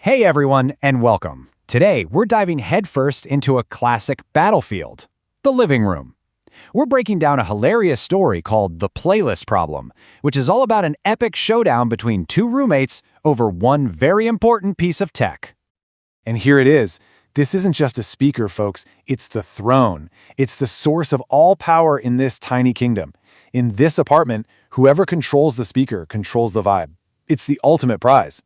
Hey everyone, and welcome. Today, we're diving headfirst into a classic battlefield, the living room. We're breaking down a hilarious story called The Playlist Problem, which is all about an epic showdown between two roommates over one very important piece of tech. And here it is. This isn't just a speaker, folks. It's the throne. It's the source of all power in this tiny kingdom. In this apartment, whoever controls the speaker controls the vibe. It's the ultimate prize.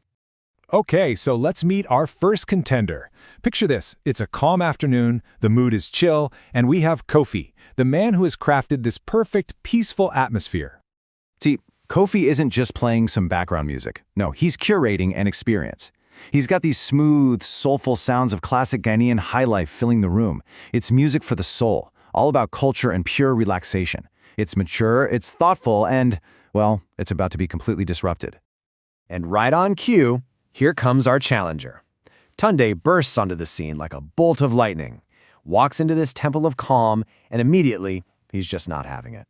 Okay, so let's meet our first contender. Picture this. It's a calm afternoon, the mood is chill, and we have Kofi, the man who has crafted this perfect, peaceful atmosphere. See, Kofi isn't just playing some background music. No, he's curating an experience. He's got these smooth, soulful sounds of classic Ghanaian Highlife filling the room. It's music for the soul, all about culture and pure relaxation. It's mature, it's thoughtful, and, well, it's about to be completely disrupted. And right on cue, here comes our challenger. Tunde bursts onto the scene like a bolt of lightning, walks into this temple of calm, and immediately, he's just not having it.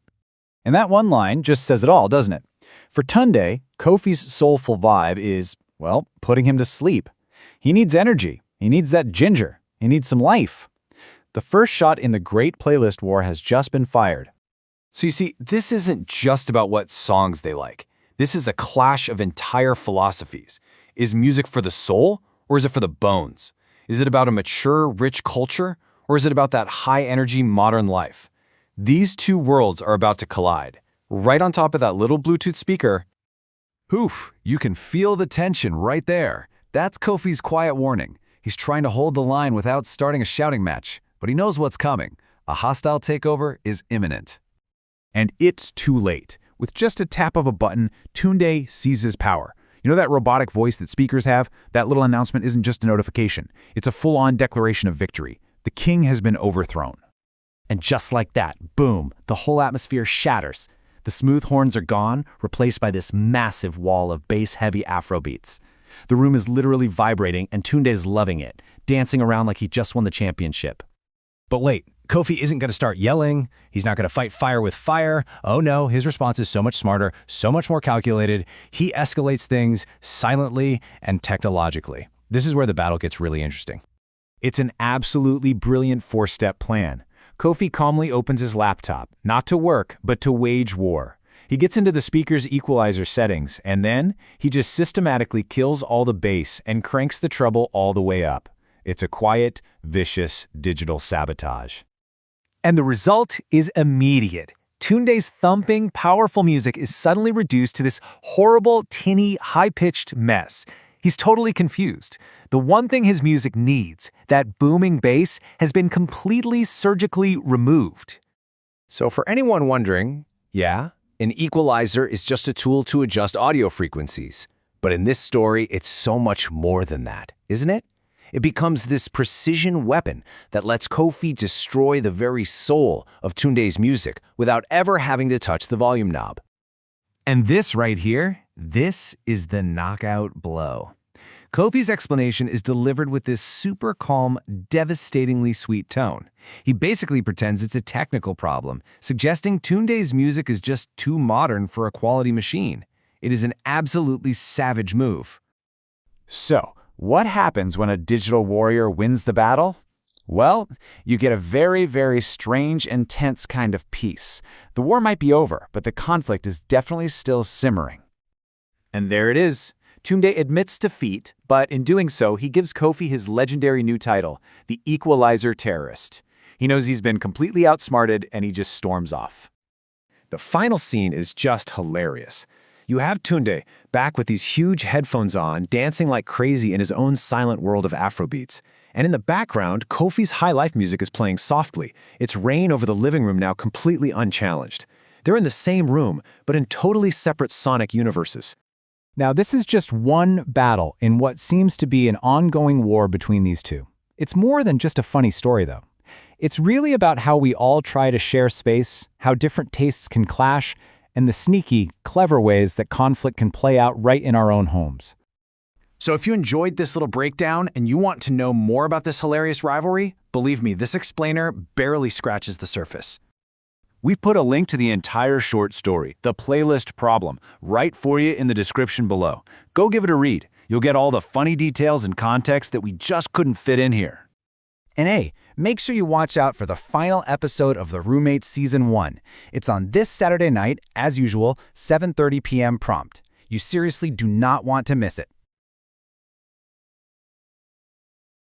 And that one line just says it all, doesn't it? For Tunde, Kofi's soulful vibe is, well, putting him to sleep. He needs energy. He needs that ginger. He needs some life. The first shot in the Great Playlist War has just been fired. So you see, this isn't just about what songs they like. This is a clash of entire philosophies. Is music for the soul, or is it for the bones? Is it about a mature, rich culture, or is it about that high-energy modern life? These two worlds are about to collide. Right on top of that little Bluetooth speaker. Oof, you can feel the tension right there. That's Kofi's quiet warning. He's trying to hold the line without starting a shouting match, but he knows what's coming. A hostile takeover is imminent. And it's too late. With just a tap of a button, Tunde seizes power. You know that robotic voice that speakers have? That little announcement isn't just a notification. It's a full-on declaration of victory. The king has been overthrown. And just like that, boom, the whole atmosphere shatters. The smooth horns are gone, replaced by this massive wall of bass-heavy Afro beats. The room is literally vibrating, and Tunde is loving it, dancing around like he just won the championship. But wait, Kofi isn't going to start yelling. He's not going to fight fire with fire. Oh no, his response is so much smarter, so much more calculated. He escalates things silently and technologically. This is where the battle gets really interesting. It's an absolutely brilliant four-step plan. Kofi calmly opens his laptop, not to work, but to wage war. He gets into the speaker's equalizer settings, and then he just systematically kills all the bass and cranks the treble all the way up. It's a quiet, vicious digital sabotage. And the result is immediate. Tunde's thumping, powerful music is suddenly reduced to this horrible, tinny, high-pitched mess. He's totally confused. The one thing his music needs, that booming bass, has been completely surgically removed. So for anyone wondering, yeah, an equalizer is just a tool to adjust audio frequencies. But in this story, it's so much more than that, isn't it? It becomes this precision weapon that lets Kofi destroy the very soul of Tunde's music without ever having to touch the volume knob. And this right here, this is the knockout blow. Kofi's explanation is delivered with this super calm, devastatingly sweet tone. He basically pretends it's a technical problem, suggesting Tunde's music is just too modern for a quality machine. It is an absolutely savage move. So, what happens when a digital warrior wins the battle? Well, you get a very, very strange and tense kind of peace. The war might be over, but the conflict is definitely still simmering. And there it is. Tunde admits defeat, but in doing so, he gives Kofi his legendary new title, the Equalizer Terrorist. He knows he's been completely outsmarted, and he just storms off. The final scene is just hilarious. You have Tunde back with these huge headphones on, dancing like crazy in his own silent world of Afrobeats. And in the background, Kofi's Highlife music is playing softly, its reign over the living room now completely unchallenged. They're in the same room, but in totally separate sonic universes. Now, this is just one battle in what seems to be an ongoing war between these two. It's more than just a funny story, though. It's really about how we all try to share space, how different tastes can clash, and the sneaky, clever ways that conflict can play out right in our own homes. So if you enjoyed this little breakdown and you want to know more about this hilarious rivalry, believe me, this explainer barely scratches the surface. We've put a link to the entire short story, The Playlist Problem, right for you in the description below. Go give it a read. You'll get all the funny details and context that we just couldn't fit in here. And hey, make sure you watch out for the final episode of The Roommates Season 1. It's on this Saturday night, as usual, 7:30 p.m. prompt. You seriously do not want to miss it.